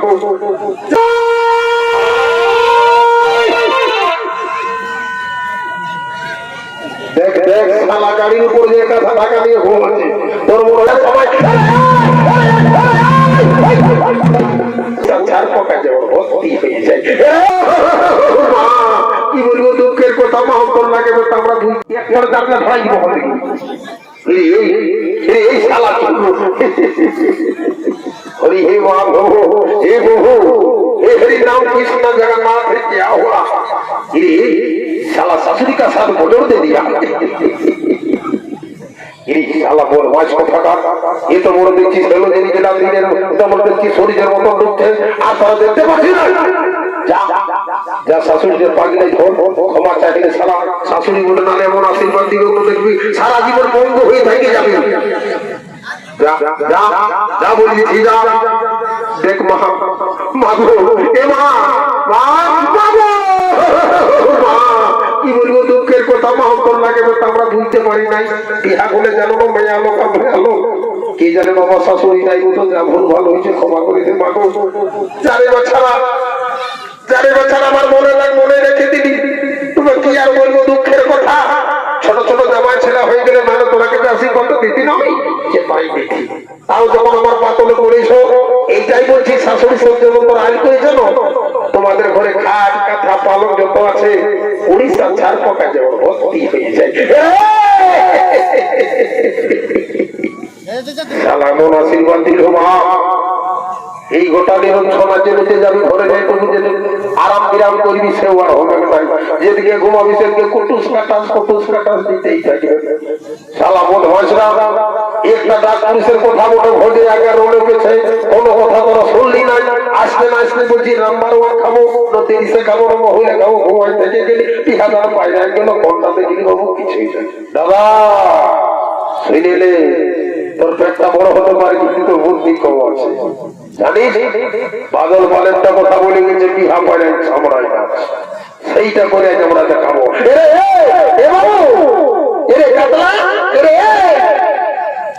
মাগো দেখ দেখ শালা গাড়ির উপর যে কথা ঢাকা দিয়ে ঘুমাচ্ছে তোর মনে হয় সবাই চার পকা যেমন ভর্তি হয়ে যায়। কি বলবো দুঃখের কথা মা তোর লাগে আমরা দুই একবার জানলে ধরাই দিব হবে এই শালা हरि हे वाह हे बहु हे हरि नाम कृष्ण जगन्नाथ क्या हुआ ये साला ससुरी का साथ मोटर दे दिया ये साला बोल वाच को फटा ये तो मोड़ देखी चलो देनी के लाभ दिने तो मोड़ देखी सोरी जर मोटर दुख थे आप सारा देखते पासी ना जा जा ससुरी जर पागी नहीं छोड़ क्षमा चाहिए साला ससुरी बोले ना ले मोर आशीर्वाद दियो तो देखबी सारा जीवन मंग होई भाई जाबे जा जा जा बोली थी जा देख मां मागो ए मां मागो কি বলবো দুঃখের কথা মা তোর লাগে আমরা বুঝতে পারি নাই বিয়া বলে জানো না মেয়া লোক আমরা আলো কি জানে বাবা শাশুড়ি নাই তো যা ভুল ভালো হয়েছে ক্ষমা করে দে মাগো চারে বছর আমার মনে রেখে দিবি তুমি কি আর বলবো দুঃখের কথা ছোট ছোট জামাই ছেলে হয়ে গেলে মানে তোরাকে আশীর্বাদ দিতি না যে পাই দিতি তাও যখন আমার পাতলে করেছো এইটাই বলছি শাশুড়ি সহ্যের উপর আইন করেছে না তোমাদের ঘরে খাট কাঁথা পালক যত আছে উড়িষ্যা চার পকা যেমন ভর্তি হয়ে যায় সালামন আশীর্বাদ দিল মা এই গোটা দিন সমাজে বেঁচে যাবি ঘরে যাই তবু যেদিন আরাম বিরাম করবি সেও আর হবে না যেদিকে ঘুমাবি সেদিকে কুটুস কাটাস দিতেই থাকবে শালা বোধ হয়েছে না একটা ডাক পুলিশের কথা বলে ভোজে আগে রোডে গেছে কোনো কথা তোরা শুনলি না আসতে না আসতে বলছি নাম্বার 1 খাবো না 30 খাবো না মহিলা খাবো ঘুমাই থেকে গেলি 3000 পায়রা গেল ঘন্টাতে গেলি বাবু কিছুই দাদা শুনিলে তোর পেটটা বড় হতে পারে কিন্তু তোর বুদ্ধি কম আছে জানিস পাগল পালেরটা কথা বলে গেছে কি হাঁপায় চামড়ায় না সেইটা করে আজ আমরা দেখাবো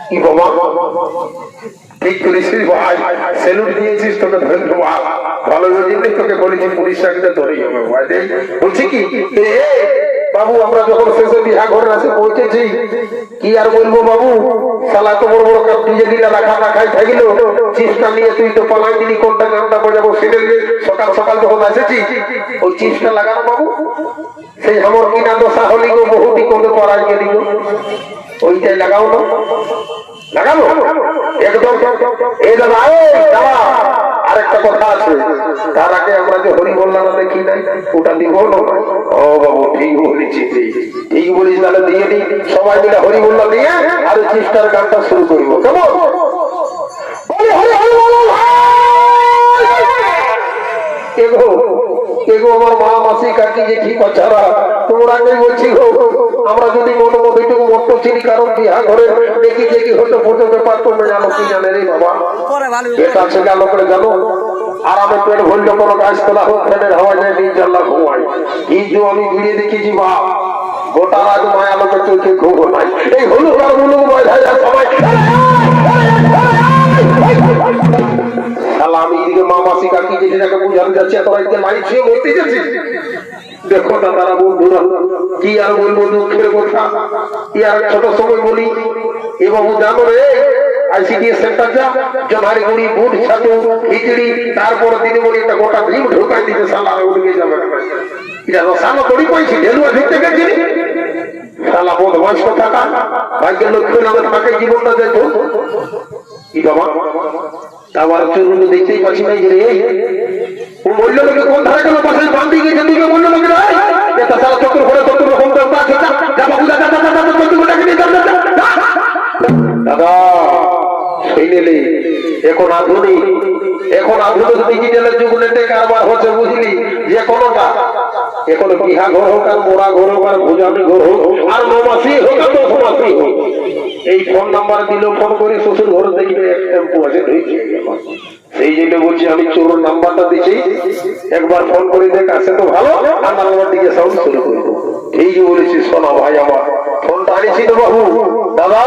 কি বাবা ঠিক করেছিস ভাই সেলুট দিয়েছিস তোকে ধন্যবাদ ভালো জিনিস তোকে বলেছি পুলিশ চাকরিটা ধরেই হবে ভাই বলছি কি বাবু আমরা যখন শেষে বিহা ঘরের কাছে পৌঁছেছি কি আর বলবো বাবু শালা তো বড় বড় ডিজে দিলা রাখাই থাকিল চিপসটা নিয়ে তুই তো পালাই দিলি কোনটা গানটা বাজাবো সিরিয়াল সকাল যখন এসেছি ওই চিপসটা লাগানো বাবু সেই আমার কিনা দশা হলি গো বহুটি কোনে পড়াই গেলি গো ওইটাই লাগাও না লাগাবো একদম এই দাদা আরেকটা কথা আছে তার আগে আমরা যে হরি বললাম দেখি নাই ওটা দিব না ও বাবু ঠিক বলেছি ঠিক বলিস তাহলে দিয়ে নি সবাই মিলে হরি বললাম দিয়ে আর চিস্টার গানটা শুরু করবো কেমন আমার মা মাসি কাকি যে ঠিক ছাড়া তোমরা বলছি আমরা যদি মতো মতটুকু মতো চিনি কারণ বিহা ঘরে দেখি দেখি হয়তো ফটো ব্যাপার তোমরা জানো কি জানে রে বাবা এটা আছে গেল করে জানো আরামে পেট ভরলে কোনো গাছ তোলা হোক ফ্যানের হাওয়া যায় নিজ জানলা ঘুমাই কিন্তু আমি ঘুরিয়ে দেখেছি বা গোটা রাত মায়া লোকে চোখে ঘুম নাই এই হলুদ আর মুলুক ময়দায় সবাই আমি এদিকে মা মাসি কাকি যেটাকে বুঝানো যাচ্ছে তোরা এদিকে লাইট ছুঁয়ে মরতে যাচ্ছিস দেখো দাদারা বন্ধুরা কি আর বলবো দুঃখের কথা কি আর ছোট সময় বলি এ বাবু জানো রে আইসিডিএস সেন্টার যা জনহারি গুড়ি বুট ছাতু খিচড়ি তারপর দিনে বলি একটা গোটা ডিম ঢোকাই দিতে শালা উড়ে যাবে এটা রসালো তৈরি করেছি ঢেলুয়া ঢুকতে গেছি শালা বোধ বয়স্ক থাকা ভাগ্যের লক্ষ্য নামে তাকে জীবনটা দেখো কি বাবা তার চুরগুলো দেখতেই পাচ্ছি নাই রে ও বলল লোকে কোন ধারে গেল পাশে বান্ধি গেছে দিকে বলল লোকে এটা সারা চক্র করে চক্র রকম দাদা সেই নেলে এখন আধুনিক ডিজিটালের যুগ নেটে কারবার হচ্ছে বুঝলি যে কোনোটা এখন বিহা ঘর হোক আর মোড়া ঘর হোক আর ভুজানি ঘর হোক আর নমাসি হোক আর 10 মাসি হোক এই ফোন নাম্বার দিল ফোন করে শ্বশুর ঘর দেখবে এক টেম্পো আছে সেই জন্য বলছি আমি চোর নাম্বারটা দিচ্ছি একবার ফোন করে দেখ আসে তো ভালো আর নাম্বার দিকে সাউন্ড শুরু করবো ঠিক বলেছি শোনা ভাই আমার ফোনটা আনিছি তো বাবু দাদা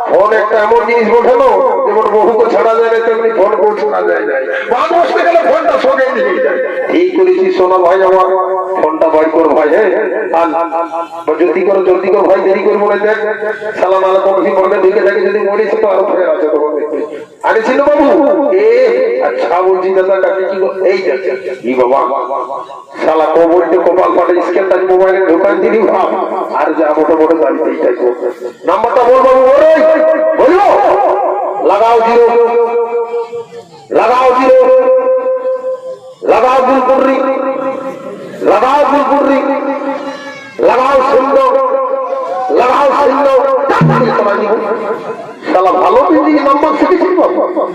ফোন একটা এমন জিনিস বোঝানো যে যেমন বহুকে ছাড়া যায় না তেমনি ফোনকেও ছাড়া যায় না, বাদ বসতে গেলে ফোনটা সঙ্গে নিয়ে যায়। এই করেছি সোনা ভাই আমার, ফোনটা বাই কর ভাই, হ্যাঁ জলদি করো ভাই, দেরি করবো না। দেখ সালাম আলাইকুম পড়বে ঢুকে থাকে, যদি মরিস তো আরো ফের আছে তোমার আরে ছিল বাবু। আচ্ছা বলছি দাদা কাকে কি এই কি বাবা শালা কবলতে কপাল ফাটে, স্ক্যান টাচ মোবাইলের দোকান দিলি ভাব, আর যা মোটো মোটো দাঁড়িয়ে এইটাই করবে। নাম্বারটা বল বাবু, বলবো লাগাও জিরো, লাগাও জিরো, লাগাও বুলপুরি, লাগাও বুলপুরি, লাগাও সুন্দর, লাগাও সুন্দর। শালা ভালো বিল্ডিং নাম্বার শিখেছি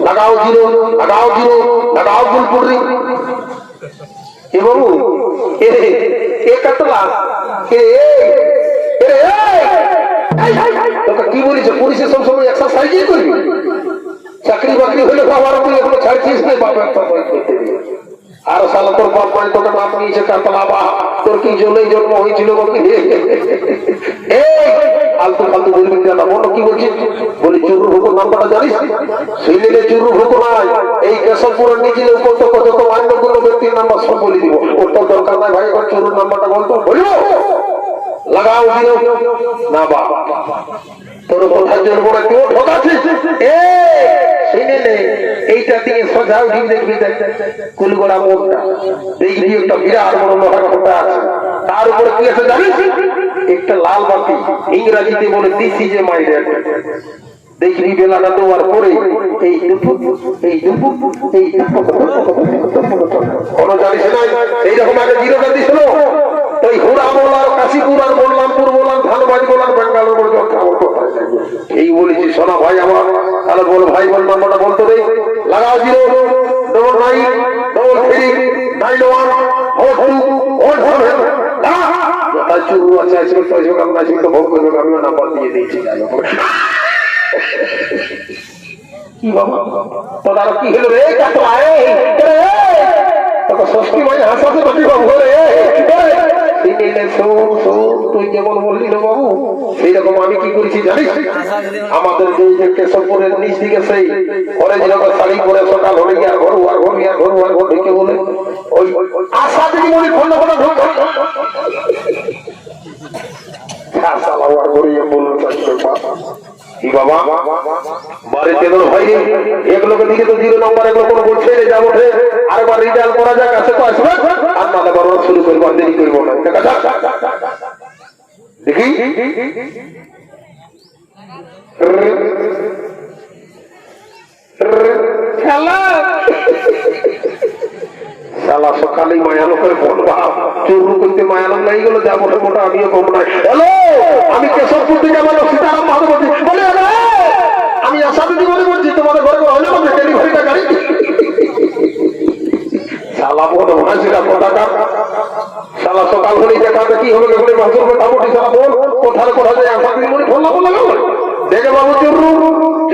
লাগাও জিরো, লাগাও জিরো, লাগাও বুলপুরি। এ বাবু এ কাতলা তোকে কি বলিস, পুলিশে সবসময় এক্সারসাইজই করবি, চাকরি বাকরি হলে বাবার তুই এখনো ছাড়ছিস না, বাবা আর শালা তোর বাপ মানে তোকে নাম নিয়েছে কাতলা, বা তোর কি জন্যই জন্ম হয়েছিল ফালতু ফালতু বলবি না। বলো কি বলছিস, বলি চুরু হুকুর নাম্বারটা জানিস? শুনলে চুরু হুকুর নাই, এই কেশবপুরের নিজে উপত্যকা যত অন্যগুলো ব্যক্তির নাম্বার সব বলে দিব, ওর তো দরকার নাই ভাই, এবার চুরুর নাম্বারটা বলতো বলিব লাগাও দিও না বা তোর কোথায় জন্ম না কেউ ঠকাছিস। এইটা দিয়ে সোজা উঠি দেখবি কুলগোড়া মোড়টা দেখবি একটা বিরাট বড় লোহার খোঁটা আছে, তার উপরে কি আছে জানিস? একটা লাল বাতি, ইংরাজিতে বলে this is a my dad. দেখবি বেলাটা দেওয়ার পরে এই কোনো জানিস না এইরকম আগে জিরোটা দিছিল, ওই হুড়া বললাম, কাশীপুর আর বললামপুর বললাম, ধানবাড়ি বললাম, বেঙ্গালোর বললাম, এই বলেছি সোনা ভাই আমার। তাহলে বল ভাই, বল নাম্বারটা বলতো রে, লাগাও জিরো ডবল 9 ডবল 3 9 1 4 2 4 7। চুরু আছে তো ভোগ করবে, আমিও নাম্বার দিয়ে দিয়েছি। কি বাবা তোর কি হলো রে, তোকে ষষ্ঠী ভাই হাসাতে পারি বাবু রে, তুই যেমন বললি না বাবু, সেইরকম আমি কি করেছি জানিস? আমাদের যে কেশবপুরের নিচ দিকে সেই ঘরে যেরকম শাড়ি পরে সকাল হলে গিয়ে ঘর আর ঘর গিয়ে ঘর আর ঘর ঢুকে বলে ওই আশা দিদি বলি ফোন ফোনা ঢুক বাবা বাড়িতে ভাই এগুলোকে দিকে তো জিরো নাম্বার, এগুলো কোনো বলছে যাবো আরেকবার রিজাল্ট করা যাক, আছে তো আসবে আর নাহলে বড় শুরু করবো, আর দেরি করবো না। দেখি খেলা শালা সকালেই মায়ালো করে বলবা, চুরু করতে মায়ালো নাই গেল, যা মোটা মোটা আমিও কম নাই। হ্যালো, আমি কেশবপুর থেকে আমার সীতারাম মাধবতী বলে, আমি আশা দিদি বলে বলছি, তোমাদের ঘরে হলে আমাদের ডেলিভারিটা গাড়ি শালা বড় হাসিরা কোথাকার, শালা সকাল হলেই দেখাতে কি হবে ঘরে মাসুর মোটামুটি শালা বল কোথায় কোথায় যায় আশা দিদি বলে ফোন না বললাম দেখে বাবু চুরু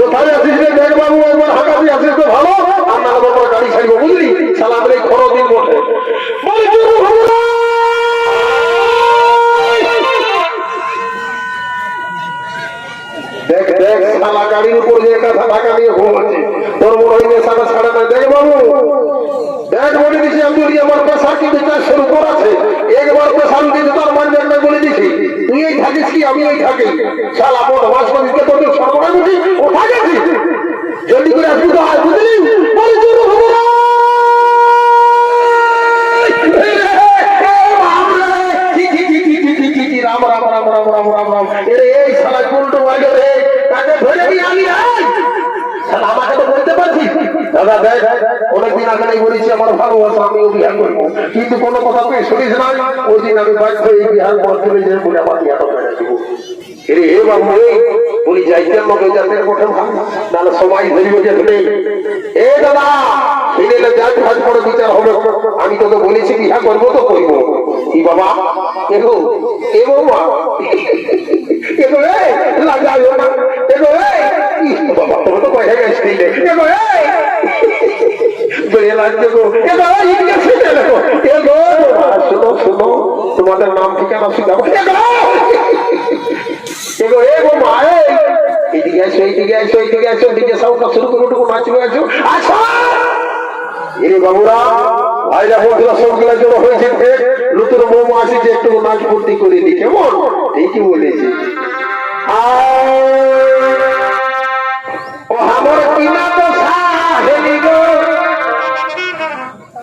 কোথায় আসিস রে, দেখ বাবু একবার হাঁকা দিয়ে আসিস তো ভালো, আর না হলে গাড়ি ছাড়বো বুঝলি, শালা আমাদের এই খরচ দিন বটে বলে চুরু দেখ দেখ শালা গাড়ির উপর যে কথা ঢাকা দিয়ে ঘুমাচ্ছে, তোর মনে হয় সাদা ছাড়া না। দেখ বাবু দেখ বলে দিছি আমি, আমার পেশা কিন্তু 400 উপর আছে, একবার পেশার কিন্তু তোর মানবেন না বলে দিছি, তুই এই থাকিস কি আমি এই থাকি, শালা বড় মাসপতিকে তোর সর্বনাশ বুঝি ওঠা গেছি, জলদি করে আসবি তো আয় বুঝলি, বলে চুরু রাম রাম রাম রাম রাম রাম রাম। এই শালা উল্টো বাজে রে, তাকে ধরে নিয়ে আমি আমাকে তো বলতে পারছি দাদা দেখ অনেকদিন আগে বলেছি আমার ভালোবাসা, আমি ও বিহার করবো, কিন্তু কোনো কথা তুই শুনিস না, ওই দিন আমি বাধ্য এই বিহার করতে বলে আমার বিহার মেরে দিব। হে বাবু বলি যাইতেন লোকে যাদের কোঠে ভাগ নাহলে সবাই ধরিবে যে ধরে এ দাদা ছেলেটা যাক ভাগ করে বিচার হবে, আমি তোকে বলেছি বিহা করবো তো করবো। কি বাবা এগো এ বাবা এগো লাগাও না এগো বাবা তোর তো পয়সা গেছে এগো বলে লাগছে গো এগো এগো শুনো শুনো তোমাদের নাম ঠিকানা শিখাবো এগো এগো এগো মা এদিকে আসো এইদিকে আসো এইদিকে আসো ডিজে সাউন্ড শুরু করে একটু নাচবে আসো আসো এরে বাবুরা ভাইরা বন্ধুরা সবগুলা জড়ো হয়েছে নতুন মোমো আসছে একটু নাচ ফুর্তি করে দি কেমন ঠিকই বলেছে ও আমার কিনা তো সাহেলি গো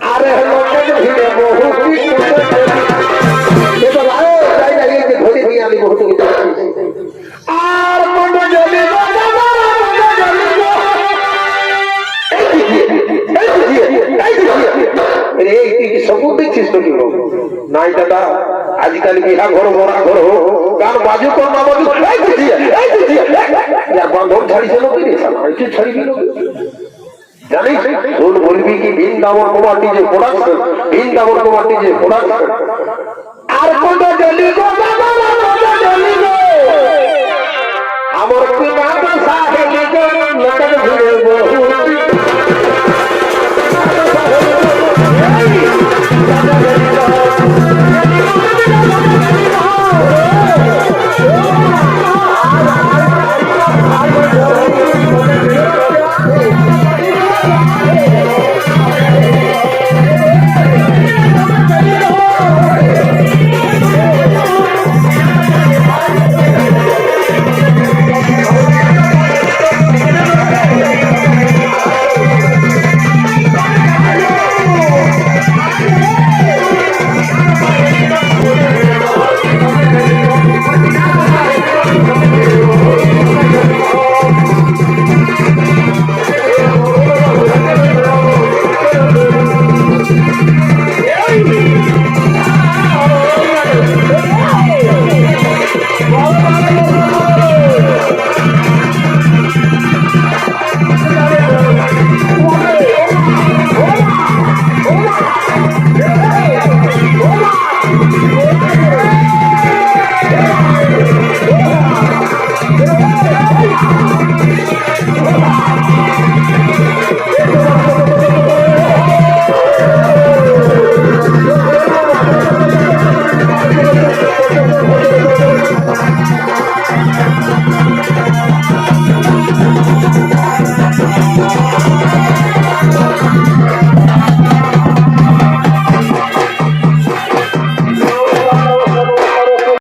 আরে লোকের ভিড়ে বহু কিছু তাই লাগে যে ধরে নিয়ে আমি বহু কিছু আর মনে জলে সবু দেখছিস তো কি নাই দাদা আজকাল বিহা ঘর মরা ঘর গান বাজু কর না বাজু বান্ধব ছাড়িছে লোক ছাড়িবি লোক জানিস শোন বলবি কি বৃন্দাবন কুমার যে প্রোডাকশন বৃন্দাবন কুমার যে প্রোডাকশন আর কত জলি গো আমার পিনা তো সাহেলি গো নকল ভিড়ে বহু Hey!